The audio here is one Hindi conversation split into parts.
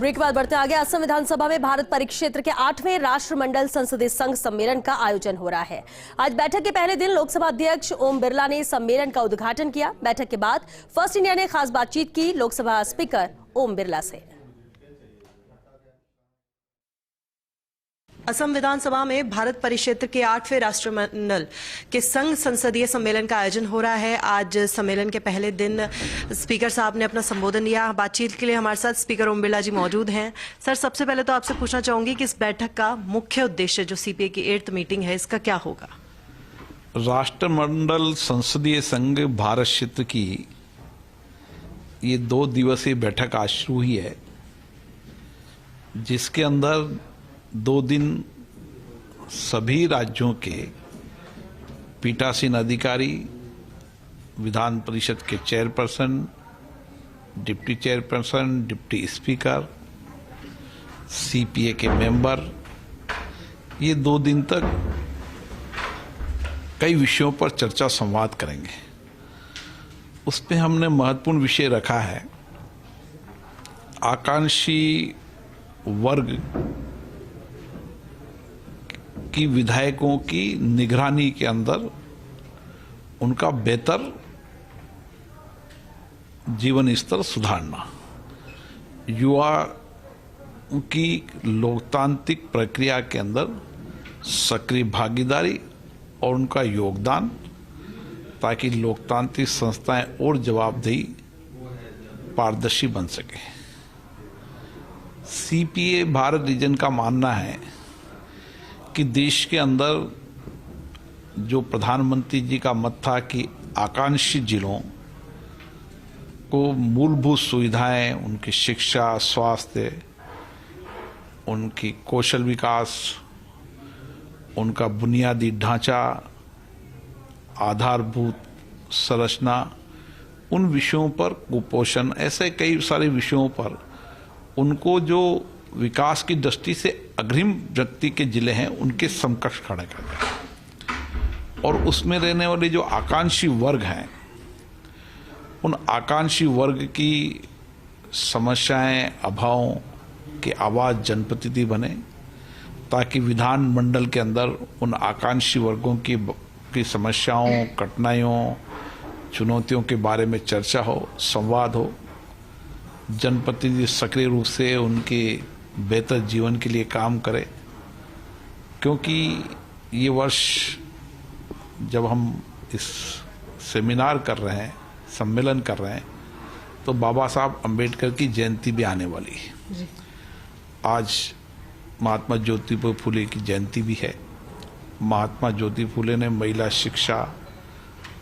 ब्रेक के बाद बढ़ते आगे। असम विधानसभा में भारत परिक्षेत्र के 8वें राष्ट्रमंडल संसदीय संघ सम्मेलन का आयोजन हो रहा है। आज बैठक के पहले दिन लोकसभा अध्यक्ष ओम बिरला ने सम्मेलन का उद्घाटन किया। बैठक के बाद फर्स्ट इंडिया ने खास बातचीत की लोकसभा स्पीकर ओम बिरला से। असम विधानसभा में भारत परिक्षेत्र के 8वें राष्ट्रमंडल के संघ संसदीय सम्मेलन का आयोजन हो रहा है। आज सम्मेलन के पहले दिन स्पीकर साहब ने अपना संबोधन दिया। बातचीत के लिए हमारे साथ स्पीकर ओम बिरला जी मौजूद हैं। सर, सबसे पहले तो आपसे पूछना चाहूंगी कि इस बैठक का मुख्य उद्देश्य जो सीपीए की 8th मीटिंग है, इसका क्या होगा? राष्ट्रमंडल संसदीय संघ भारत क्षेत्र की ये 2 दिवसीय बैठक आज शुरू हुई है, जिसके अंदर 2 दिन सभी राज्यों के पीठासीन अधिकारी, विधान परिषद के chairperson, deputy chairperson, deputy speaker, CPA के मेंबर, ये 2 दिन तक कई विषयों पर चर्चा संवाद करेंगे। उसमें हमने महत्वपूर्ण विषय रखा है आकांक्षी वर्ग की विधायकों की निगरानी के अंदर उनका बेहतर जीवन स्तर सुधारना, युवा की लोकतांत्रिक प्रक्रिया के अंदर सक्रिय भागीदारी और उनका योगदान, ताकि लोकतांत्रिक संस्थाएं और जवाबदेही पारदर्शी बन सके। सीपीए भारत रीजन का मानना है कि देश के अंदर जो प्रधानमंत्री जी का मत था कि आकांक्षी जिलों को मूलभूत सुविधाएं, उनकी शिक्षा, स्वास्थ्य, उनकी कौशल विकास, उनका बुनियादी ढांचा, आधारभूत संरचना, उन विषयों पर, कुपोषण, ऐसे कई सारे विषयों पर उनको जो विकास की दृष्टि से अग्रिम व्यक्ति के जिले हैं उनके समकक्ष खड़े करना, और उसमें रहने वाले जो आकांक्षी वर्ग हैं उन आकांक्षी वर्ग की समस्याएं, अभावों की आवाज़ जनप्रतिनिधि बने, ताकि विधानमंडल के अंदर उन आकांक्षी वर्गों की समस्याओं, कठिनाइयों, चुनौतियों के बारे में चर्चा हो, संवाद हो, जनप्रतिनिधि सक्रिय रूप से उनके बेहतर जीवन के लिए काम करे। क्योंकि ये वर्ष जब हम इस सेमिनार कर रहे हैं, सम्मेलन कर रहे हैं, तो बाबा साहब अंबेडकर की जयंती भी आने वाली है। आज महात्मा ज्योतिबा फुले की जयंती भी है। महात्मा ज्योति फुले ने महिला शिक्षा,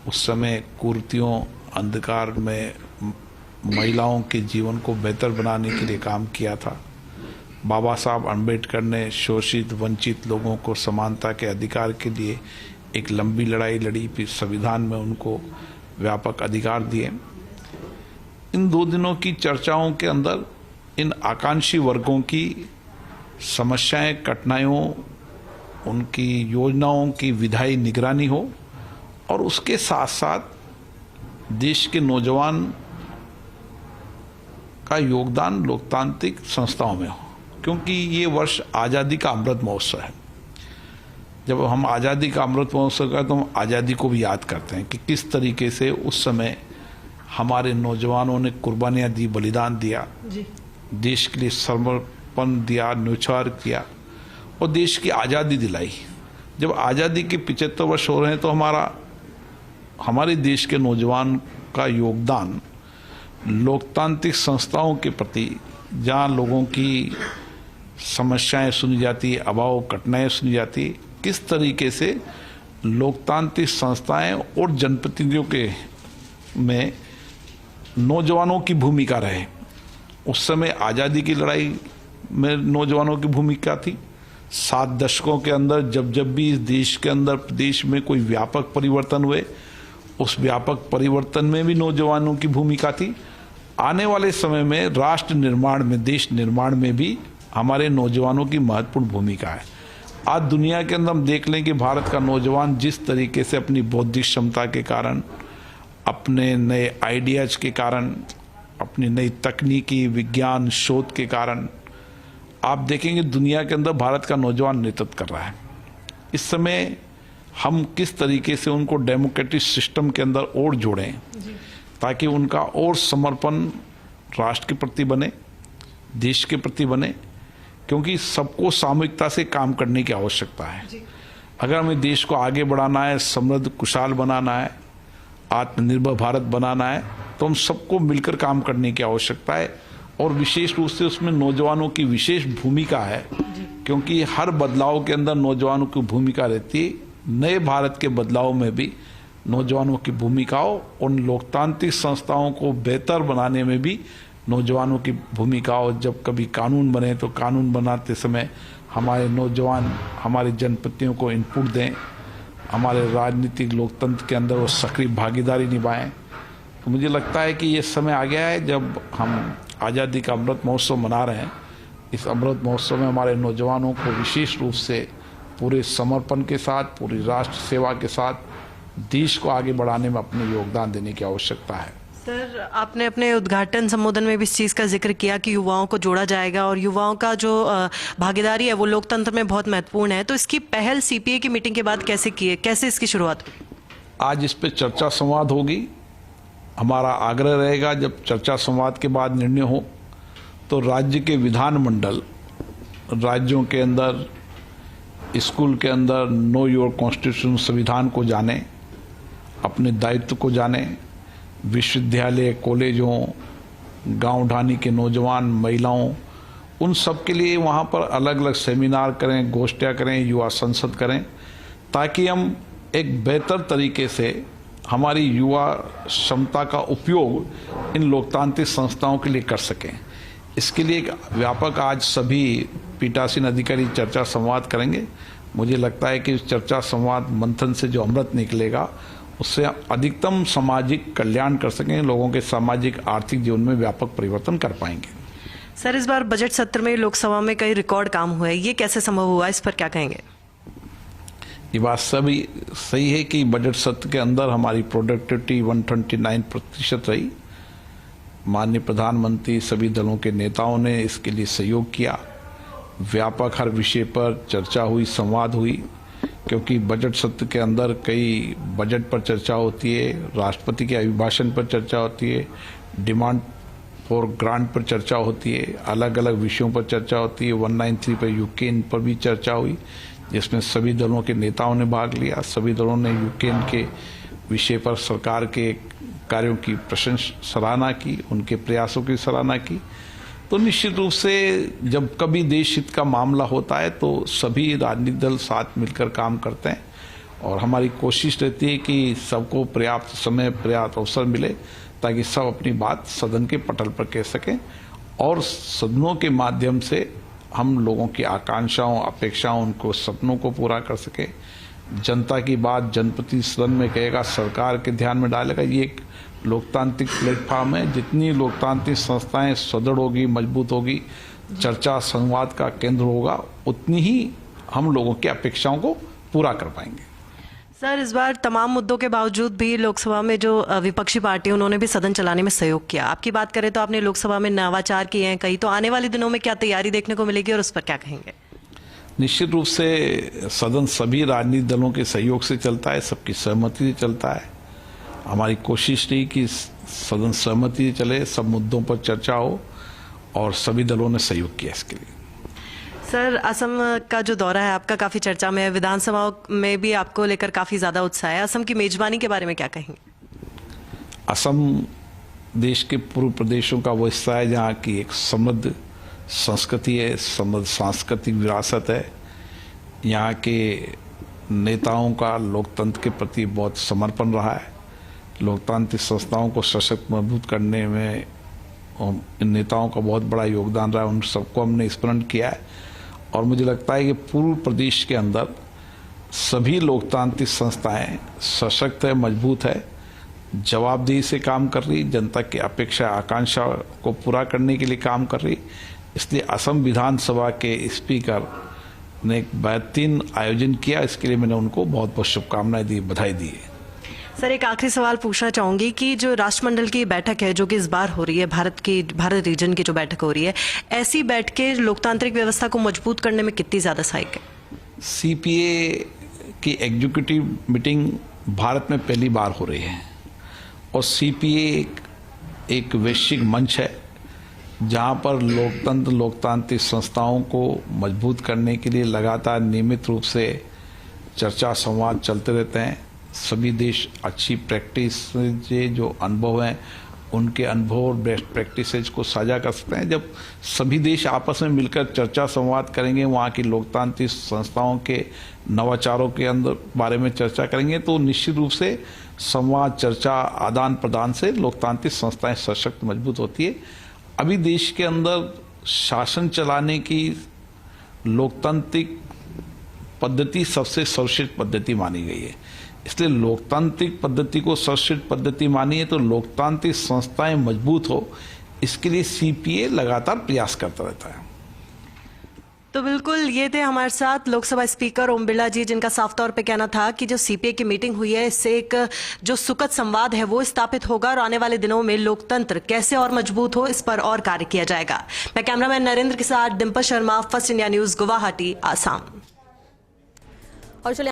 उस समय कुरीतियों, अंधकार में महिलाओं के जीवन को बेहतर बनाने के लिए काम किया था। बाबा साहब अंबेडकर ने शोषित, वंचित लोगों को समानता के अधिकार के लिए एक लंबी लड़ाई लड़ी, फिर संविधान में उनको व्यापक अधिकार दिए। इन 2 दिनों की चर्चाओं के अंदर इन आकांक्षी वर्गों की समस्याएं, कठिनाइयों, उनकी योजनाओं की विधायी निगरानी हो, और उसके साथ साथ देश के नौजवान का योगदान लोकतांत्रिक संस्थाओं में हो। क्योंकि ये वर्ष आज़ादी का अमृत महोत्सव है। जब हम आज़ादी का अमृत महोत्सव का, तो हम आज़ादी को भी याद करते हैं कि किस तरीके से उस समय हमारे नौजवानों ने कुर्बानियाँ दी, बलिदान दिया, देश के लिए समर्पण दिया, न्यौछावर किया और देश की आज़ादी दिलाई। जब आज़ादी के 75 वर्ष हो रहे हैं, तो हमारे देश के नौजवान का योगदान लोकतांत्रिक संस्थाओं के प्रति, जहाँ लोगों की समस्याएं सुनी जाती, अभाव, कठिनाइयाँ सुनी जाती, किस तरीके से लोकतांत्रिक संस्थाएं और जनप्रतिनिधियों के में नौजवानों की भूमिका रहे। उस समय आज़ादी की लड़ाई में नौजवानों की भूमिका थी। 7 दशकों के अंदर जब भी इस देश के अंदर, प्रदेश में कोई व्यापक परिवर्तन हुए, उस व्यापक परिवर्तन में भी नौजवानों की भूमिका थी। आने वाले समय में राष्ट्र निर्माण में, देश निर्माण में भी हमारे नौजवानों की महत्वपूर्ण भूमिका है। आज दुनिया के अंदर हम देख लें कि भारत का नौजवान जिस तरीके से अपनी बौद्धिक क्षमता के कारण, अपने नए आइडियाज के कारण अपनी नई तकनीकी विज्ञान शोध के कारण आप देखेंगे दुनिया के अंदर भारत का नौजवान नेतृत्व कर रहा है। इस समय हम किस तरीके से उनको डेमोक्रेटिक सिस्टम के अंदर और जोड़ें ताकि उनका और समर्पण राष्ट्र के प्रति बने, देश के प्रति बने, क्योंकि सबको सामूहिकता से काम करने की आवश्यकता है। अगर हमें देश को आगे बढ़ाना है, समृद्ध कुशल बनाना है, आत्मनिर्भर भारत बनाना है, तो हम सबको मिलकर काम करने की आवश्यकता है। और विशेष रूप से उसमें नौजवानों की विशेष भूमिका है, क्योंकि हर बदलाव के अंदर नौजवानों की भूमिका रहती है। नए भारत के बदलाव में भी नौजवानों की भूमिका हो, उन लोकतांत्रिक संस्थाओं को बेहतर बनाने में भी नौजवानों की भूमिका हो। जब कभी कानून बने तो कानून बनाते समय हमारे नौजवान हमारे जनप्रतिनिधियों को इनपुट दें, हमारे राजनीतिक लोकतंत्र के अंदर वो सक्रिय भागीदारी निभाएं। तो मुझे लगता है कि ये समय आ गया है जब हम आज़ादी का अमृत महोत्सव मना रहे हैं। इस अमृत महोत्सव में हमारे नौजवानों को विशेष रूप से पूरे समर्पण के साथ, पूरी राष्ट्र सेवा के साथ देश को आगे बढ़ाने में अपने योगदान देने की आवश्यकता है। सर, आपने अपने उद्घाटन संबोधन में भी इस चीज़ का जिक्र किया कि युवाओं को जोड़ा जाएगा और युवाओं का जो भागीदारी है वो लोकतंत्र में बहुत महत्वपूर्ण है। तो इसकी पहल सीपीए की मीटिंग के बाद कैसे इसकी शुरुआत हुई? आज इस पे चर्चा संवाद होगी। हमारा आग्रह रहेगा जब चर्चा संवाद के बाद निर्णय हो तो राज्य के विधानमंडल राज्यों के अंदर, स्कूल के अंदर नो योर कॉन्स्टिट्यूशन संविधान को जाने, अपने दायित्व को जाने, विश्वविद्यालय, कॉलेजों, गांव ढाणी के नौजवान, महिलाओं, उन सब के लिए वहाँ पर अलग अलग सेमिनार करें, गोष्ठियाँ करें, युवा संसद करें, ताकि हम एक बेहतर तरीके से हमारी युवा क्षमता का उपयोग इन लोकतांत्रिक संस्थाओं के लिए कर सकें। इसके लिए एक व्यापक आज सभी पीठासीन अधिकारी चर्चा संवाद करेंगे। मुझे लगता है कि इस चर्चा संवाद मंथन से जो अमृत निकलेगा उससे अधिकतम सामाजिक कल्याण कर सकेंगे, लोगों के सामाजिक आर्थिक जीवन में व्यापक परिवर्तन कर पाएंगे। सर, इस बार बजट सत्र में लोकसभा में कई रिकॉर्ड काम हुए, ये कैसे संभव हुआ, इस पर क्या कहेंगे? ये बात सभी सही है कि बजट सत्र के अंदर हमारी प्रोडक्टिविटी 129% रही। माननीय प्रधानमंत्री, सभी दलों के नेताओं ने इसके लिए सहयोग किया। व्यापक हर विषय पर चर्चा हुई, संवाद हुई, क्योंकि बजट सत्र के अंदर कई बजट पर चर्चा होती है, राष्ट्रपति के अभिभाषण पर चर्चा होती है, डिमांड फॉर ग्रांट पर चर्चा होती है, अलग अलग विषयों पर चर्चा होती है। 193 पर यूक्रेन पर भी चर्चा हुई, जिसमें सभी दलों के नेताओं ने भाग लिया। सभी दलों ने यूक्रेन के विषय पर सरकार के कार्यों की सराहना की, उनके प्रयासों की सराहना की। तो निश्चित रूप से जब कभी देश हित का मामला होता है तो सभी राजनीतिक दल साथ मिलकर काम करते हैं और हमारी कोशिश रहती है कि सबको पर्याप्त समय, पर्याप्त अवसर मिले ताकि सब अपनी बात सदन के पटल पर कह सकें और सदनों के माध्यम से हम लोगों की आकांक्षाओं, अपेक्षाओं, उनको सपनों को पूरा कर सकें। जनता की बात जनप्रतिनिधि सदन में कहेगा, सरकार के ध्यान में डालेगा। ये एक लोकतांत्रिक प्लेटफॉर्म है। जितनी लोकतांत्रिक संस्थाएं सुदृढ़ होगी, मजबूत होगी, चर्चा संवाद का केंद्र होगा, उतनी ही हम लोगों की अपेक्षाओं को पूरा कर पाएंगे। सर, इस बार तमाम मुद्दों के बावजूद भी लोकसभा में जो विपक्षी पार्टी उन्होंने भी सदन चलाने में सहयोग किया। आपकी बात करें तो आपने लोकसभा में नवाचार किए हैं कई, तो आने वाले दिनों में क्या तैयारी देखने को मिलेगी और उस पर क्या कहेंगे? निश्चित रूप से सदन सभी राजनीतिक दलों के सहयोग से चलता है, सबकी सहमति से चलता है। हमारी कोशिश रही कि सदन सहमति से चले, सब मुद्दों पर चर्चा हो और सभी दलों ने सहयोग किया इसके लिए। सर, असम का जो दौरा है आपका काफ़ी चर्चा में है, विधानसभा में भी आपको लेकर काफ़ी ज़्यादा उत्साह है। असम की मेजबानी के बारे में क्या कहेंगे? असम देश के पूर्व प्रदेशों का वो हिस्सा है जहाँ की एक समृद्ध संस्कृति है, समृद्ध सांस्कृतिक विरासत है। यहाँ के नेताओं का लोकतंत्र के प्रति बहुत समर्पण रहा है। लोकतांत्रिक संस्थाओं को सशक्त मजबूत करने में इन नेताओं का बहुत बड़ा योगदान रहा है। उन सबको हमने स्मरण किया है और मुझे लगता है कि पूर्व प्रदेश के अंदर सभी लोकतांत्रिक संस्थाएं सशक्त है, मजबूत है, जवाबदेही से काम कर रही, जनता की अपेक्षा आकांक्षा को पूरा करने के लिए काम कर रही। इसलिए असम विधानसभा के स्पीकर ने एक बेहतरीन आयोजन किया, इसके लिए मैंने उनको बहुत बहुत शुभकामनाएं दी, बधाई दी है। सर, एक आखिरी सवाल पूछना चाहूंगी कि जो राष्ट्रमंडल की बैठक है जो कि इस बार हो रही है, भारत रीजन की जो बैठक हो रही है, ऐसी बैठकें लोकतांत्रिक व्यवस्था को मजबूत करने में कितनी ज्यादा सहायक है? सीपीए की एग्जीक्यूटिव मीटिंग भारत में पहली बार हो रही है और सीपीए एक वैश्विक मंच है जहां पर लोकतांत्रिक संस्थाओं को मजबूत करने के लिए लगातार नियमित रूप से चर्चा संवाद चलते रहते हैं। सभी देश अच्छी प्रैक्टिस से जो अनुभव हैं उनके अनुभव और बेस्ट प्रैक्टिसेज को साझा कर सकते हैं। जब सभी देश आपस में मिलकर चर्चा संवाद करेंगे, वहाँ की लोकतांत्रिक संस्थाओं के नवाचारों के अंदर बारे में चर्चा करेंगे, तो निश्चित रूप से संवाद, चर्चा, आदान प्रदान से लोकतांत्रिक संस्थाएं सशक्त मजबूत होती है। अभी देश के अंदर शासन चलाने की लोकतांत्रिक पद्धति सबसे सर्वश्रेष्ठ पद्धति मानी गई है, इसलिए लोकतांत्रिक पद्धति को सर्वश्रेष्ठ पद्धति मानी है तो लोकतांत्रिक संस्थाएं मजबूत हो, इसके लिए सीपीए लगातार प्रयास करता रहता है। तो बिल्कुल ये थे हमारे साथ लोकसभा स्पीकर ओम बिरला जी, जिनका साफ तौर पे कहना था कि जो सीपीए की मीटिंग हुई है इससे एक जो सुखद संवाद है वो स्थापित होगा और आने वाले दिनों में लोकतंत्र कैसे और मजबूत हो इस पर और कार्य किया जाएगा। मैं कैमरामैन नरेंद्र के साथ Dimple Sharma, first India news, Guwahati, Assam. और चलिए